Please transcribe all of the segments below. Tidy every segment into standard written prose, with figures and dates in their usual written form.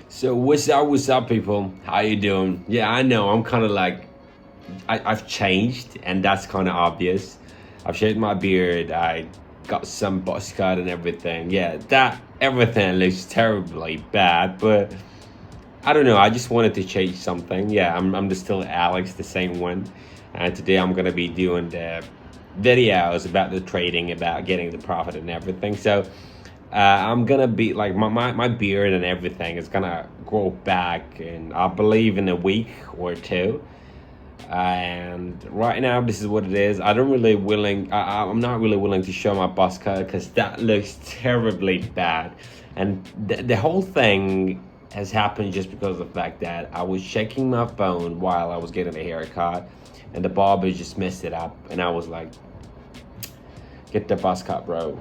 So what's up, people? How you doing? Yeah, I know. I'm kind of like, I've changed, and that's kind of obvious. I've shaved my beard. I got some buzz cut and everything. Yeah, that everything looks terribly bad, but I don't know. I just wanted to change something. Yeah, I'm still Alex, the same one. And today I'm gonna be doing the videos about the trading, about getting the profit and everything. So I'm gonna be like my beard and everything is gonna grow back, and I believe in a week or two. And right now, this is what it is. I don't really willing. I'm not really willing to show my buzz cut because that looks terribly bad, and the whole thing has happened just because of the fact that I was checking my phone while I was getting a haircut, and the barber just messed it up, and I was like, "Get the buzz cut, bro."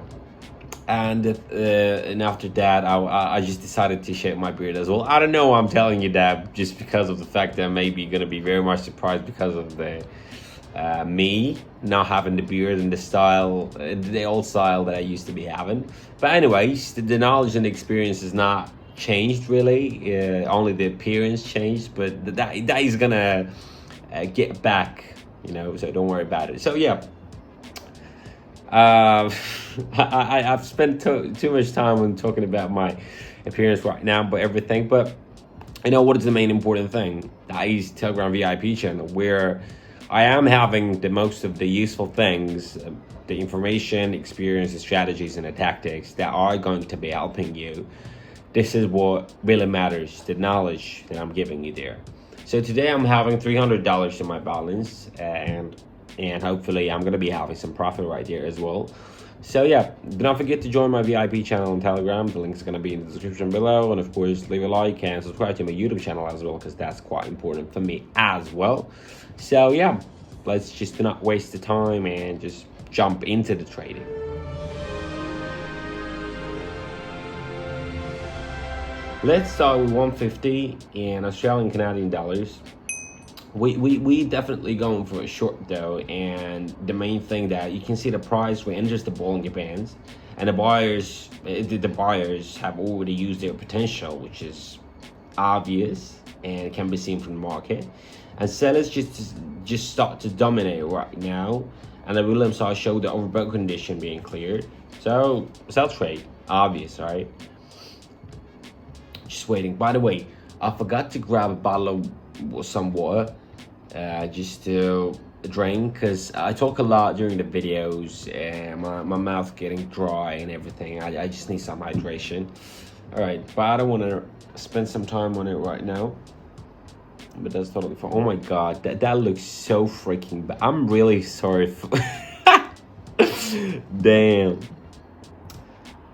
And after that, I just decided to shave my beard as well. I don't know. I'm telling you that just because of the fact that maybe you're gonna be very much surprised because of the me not having the beard and the style, the old style that I used to be having. But anyways, the knowledge and the experience has not changed really. Only the appearance changed, but that is gonna get back. So don't worry about it. So yeah. Uh, I've spent too much time on talking about my appearance right now, but everything. But what is the main important thing? That is Telegram VIP channel, where I am having the most of the useful things, the information, experience, the strategies, and the tactics that are going to be helping you. This is what really matters, the knowledge that I'm giving you there. So today I'm having $300 in my balance, and hopefully I'm gonna be having some profit right there as well. So yeah, do not forget to join my VIP channel on Telegram. The link is gonna be in the description below, and of course leave a like and subscribe to my YouTube channel as well, because that's quite important for me as well. So yeah, let's just not waste the time and just jump into the trading. Let's start with 150 in Australian Canadian dollars. We definitely going for a short though, and the main thing that you can see the price when enters the Bollinger Bands, and the buyers have already used their potential, which is obvious and can be seen from the market, and sellers just start to dominate right now, and the Williams saw show the overbought condition being cleared, so sell trade, obvious, right? Just waiting. By the way, I forgot to grab a bottle of some water just to drink, because I talk a lot during the videos and my mouth getting dry and everything. I just need some hydration. All right, but I don't want to spend some time on it right now, but that's totally fine. Oh my god, that looks so freaking bad. I'm really sorry for damn.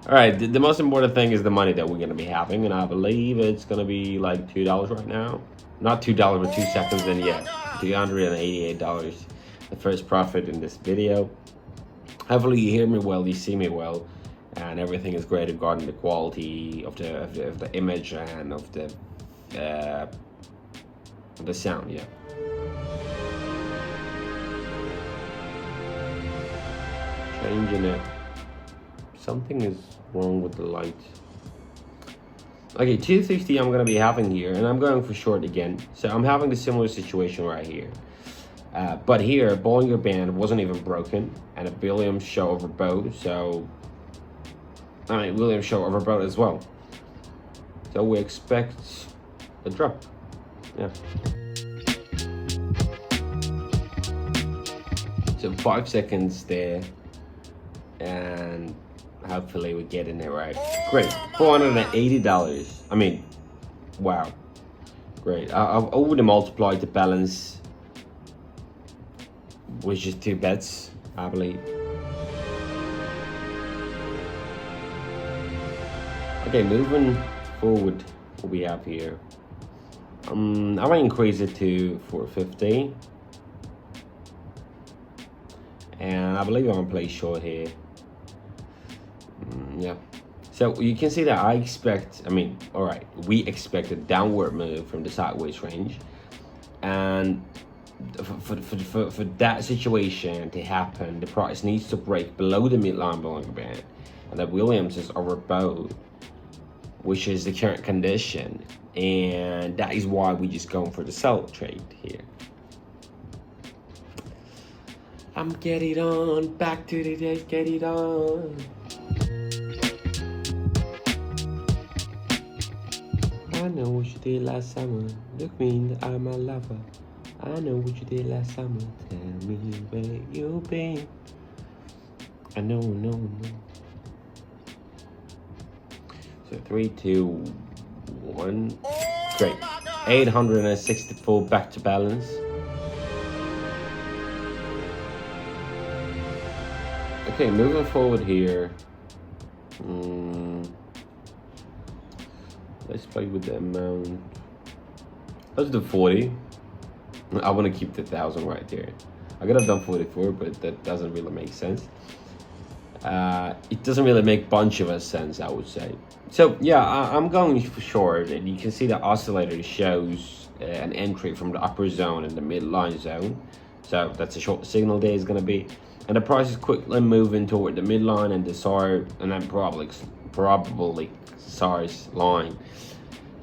All right, the most important thing is the money that we're going to be having, and I believe it's going to be like $2 right now. Not $2, but 2 seconds, and yeah, $288. The first profit in this video. Hopefully you hear me well, you see me well, and everything is great regarding the quality of the image and of the sound, yeah. Changing it. Something is wrong with the light. Okay, 250 I'm gonna be having here, and I'm going for short again. So I'm having a similar situation right here. But here, Bollinger Band wasn't even broken, and a Williams show overbought. So, Williams show overbought as well. So we expect a drop. Yeah. So 5 seconds there, and hopefully we get in it right. Great, $480. I mean, wow, great. I would have multiplied the balance with just 2 bets, I believe. Okay, moving forward, what we have here. I might increase it to 450, and I believe I'm gonna play short here. Yeah, so you can see that we expect a downward move from the sideways range, and for that situation to happen, the price needs to break below the midline Bollinger Band, and that Williams is overbought which is the current condition, and that is why we just going for the sell trade here. I'm get it on, back to the day, get it on. I know what you did last summer. Look me in the eye, my lover. I know what you did last summer. Tell me where you been. I know. So 3, 2, 1. Great. 864 back to balance. Okay, moving forward here. Let's play with the amount. Let's do 40. I want to keep the 1,000 right there. I could have done 44, but that doesn't really make sense. It doesn't really make bunch of a sense, I would say. So yeah, I'm going for short, and you can see the oscillator shows an entry from the upper zone and the midline zone. So that's a short signal there is going to be, and the price is quickly moving toward the midline and the SAR, and then probably SAR's line.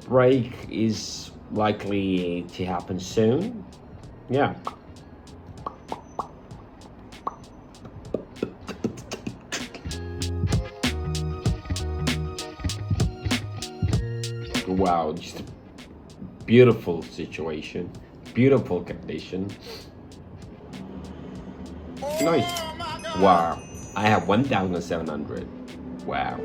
Break is likely to happen soon. Yeah. Wow, just a beautiful situation, beautiful condition. Nice. Wow, I have 1,700. Wow.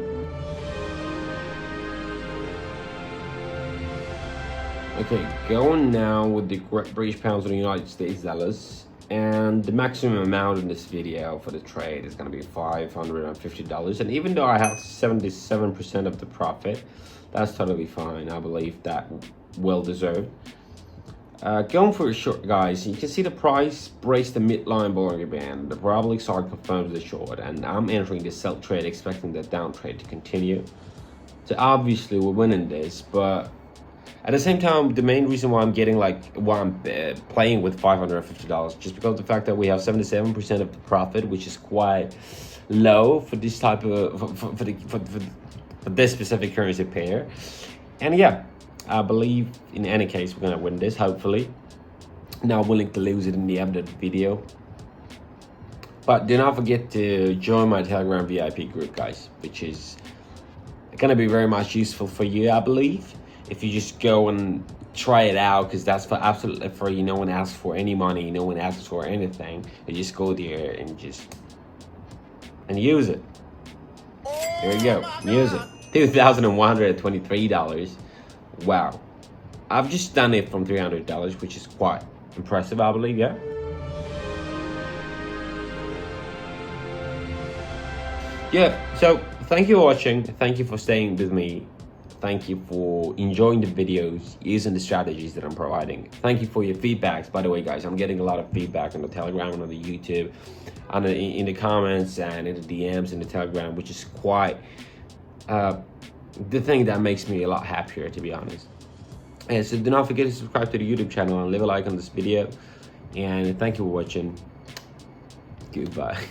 Okay, going now with the British pounds and the United States dollars, and the maximum amount in this video for the trade is going to be $550. And even though I have 77% of the profit, that's totally fine. I believe that well deserved. Going for a short, guys, you can see the price breaks the midline Bollinger Band. The parabolic SAR confirms the short, and I'm entering the sell trade expecting the down trade to continue. So obviously we're winning this, but at the same time, the main reason why I'm getting why I'm playing with $550 just because of the fact that we have 77% of the profit, which is quite low for this type of for this specific currency pair. And yeah, I believe in any case we're gonna win this, hopefully. Not willing to lose it in the end of the video. But do not forget to join my Telegram VIP group, guys, which is gonna be very much useful for you, I believe. If you just go and try it out, because that's for absolutely free. No one asks for any money, no one asks for anything. You just go there and use it. There you go, use it. $2,123. Wow. I've just done it from $300, which is quite impressive, I believe, yeah? Yeah, so thank you for watching. Thank you for staying with me. Thank you for enjoying the videos, using the strategies that I'm providing. Thank you for your feedbacks. By the way, guys, I'm getting a lot of feedback on the Telegram and on the YouTube, in the comments and in the DMs in the Telegram, which is quite the thing that makes me a lot happier, to be honest. And so do not forget to subscribe to the YouTube channel and leave a like on this video. And thank you for watching. Goodbye.